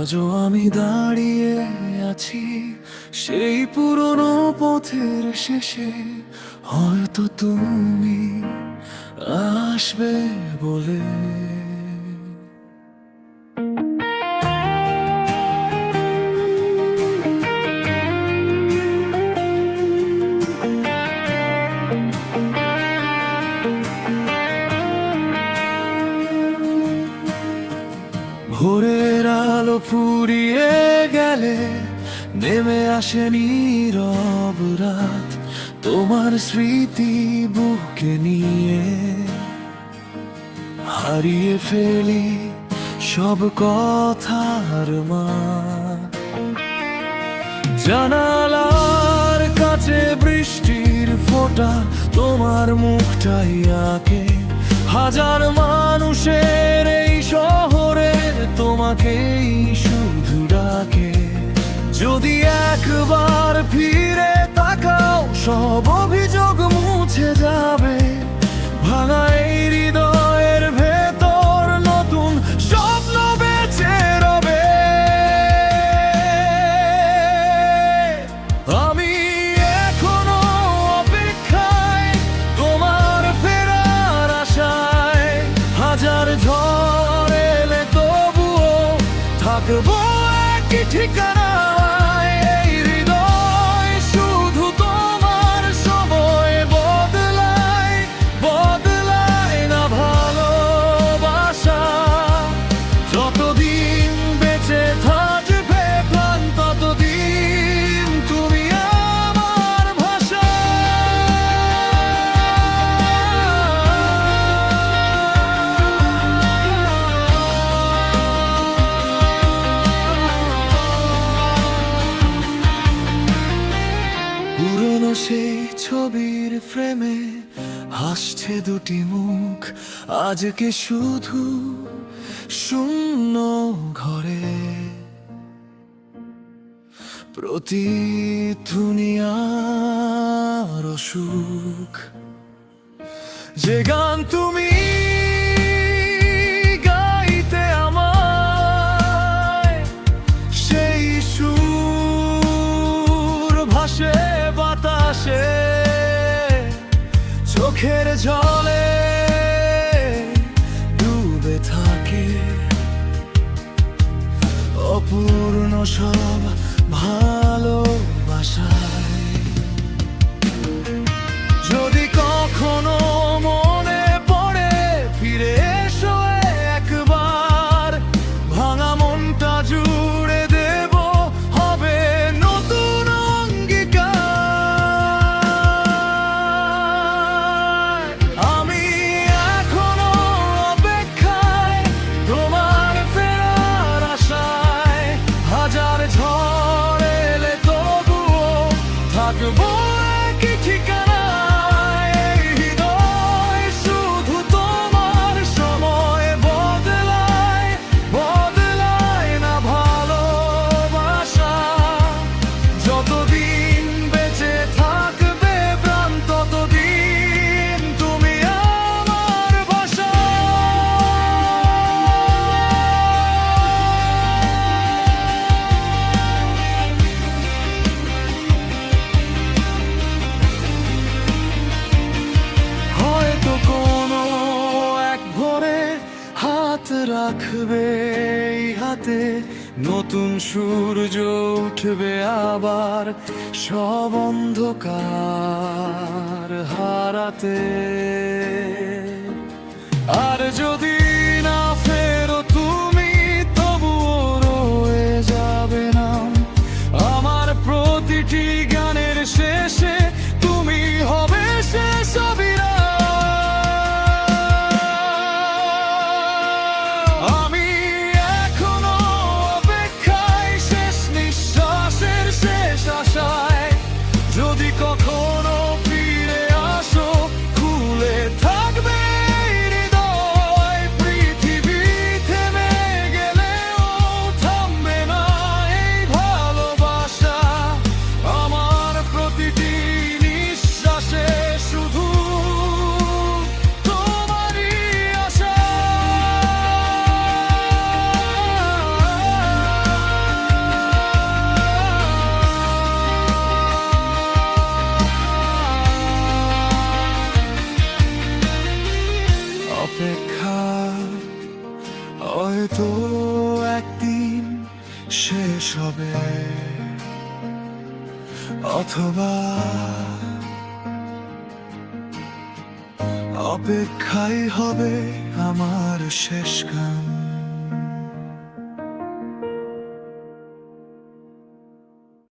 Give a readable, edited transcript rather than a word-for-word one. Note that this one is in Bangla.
আজও আমি দাঁড়িয়ে আছি সেই পুরনো পথের শেষে, হয়তো তুমি আসবে বলে। ভোরের আলো ফুরিয়ে গেলে নেমে আসে নীরব রাত, তোমার স্মৃতি বুকে নিয়ে হারিয়ে ফেলি সব কথার মান। জানালার কাছে বৃষ্টির ফোঁটা তোমার মুখটাই আঁকে, হাজার মানুষের এই শহরে তোমাকেই শুধু ডাকে। যদি একবার ফিরে তাকাও সব অভিযোগ মুছে যাবে, ভাঙা এই হৃদয়ের ভেতর নতুন স্বপ্ন বেঁচে রবে। আমি এখনো অপেক্ষায় তোমার ফেরার আশায়, হাজার ঝড় এলে তবুও থাকবো একই ঠিকানায়। এই হৃদয় শুধু তোমার সময় বদলায়, বদলায় না ভালোবাসা। যতদিন বেঁচে থাকবে প্রাণ ততদিন তুমি আমার ভাষা। পুরনো সেই ছবির ফ্রেমে হাসছে দুটি মুখ, আজকে শুধু শূন্য ঘরে। প্রতিধ্বনিয়ার অসুখ, যে গান তুমি গাইতে আমায়, সেই সুর ভাসে বাতাসে, চোখের জলে ডুবে থাকে অপূর্ণ সব ভালোবাসায়। যদি কখনো মনে পড়ে ফিরে এসো একবার, ভাঙা মনটা জুড়ে দেব হবে নতুন অঙ্গীকার। আমি এখনো অপেক্ষায় তোমার ফেরার আশায়, হাজার ঝড় এলে তবুও থাকবো একই ঠিকানায়। এই হৃদয় শুধু তোমার সময় বদলায়, বদলায় না ভালোবাসা। যতদিন বেঁচে থাকবে প্রাণ ততদিন তুমি আমার ভাষা। হয়তো কোনো এক ভোরে হাত রাখবে এই হাতে, নতুন সূর্য উঠবে আবার সব অন্ধকার হারাতে। আর যদি না ফেরো তুমি তবুও রয়ে যাবে নাম আমার প্রতিটি গানের শেষে, তুমি হবে শেষ অবিরাম। আমি এখনো অপেক্ষায় শেষ নিঃশ্বাসের শেষ আশায়, যদি কখনো ফিরে আসো খুলে থাকবে এই হৃদয়। অপেক্ষা হয়তো একদিন শেষ হবে, অথবা অপেক্ষাই হবে আমার শেষ গান।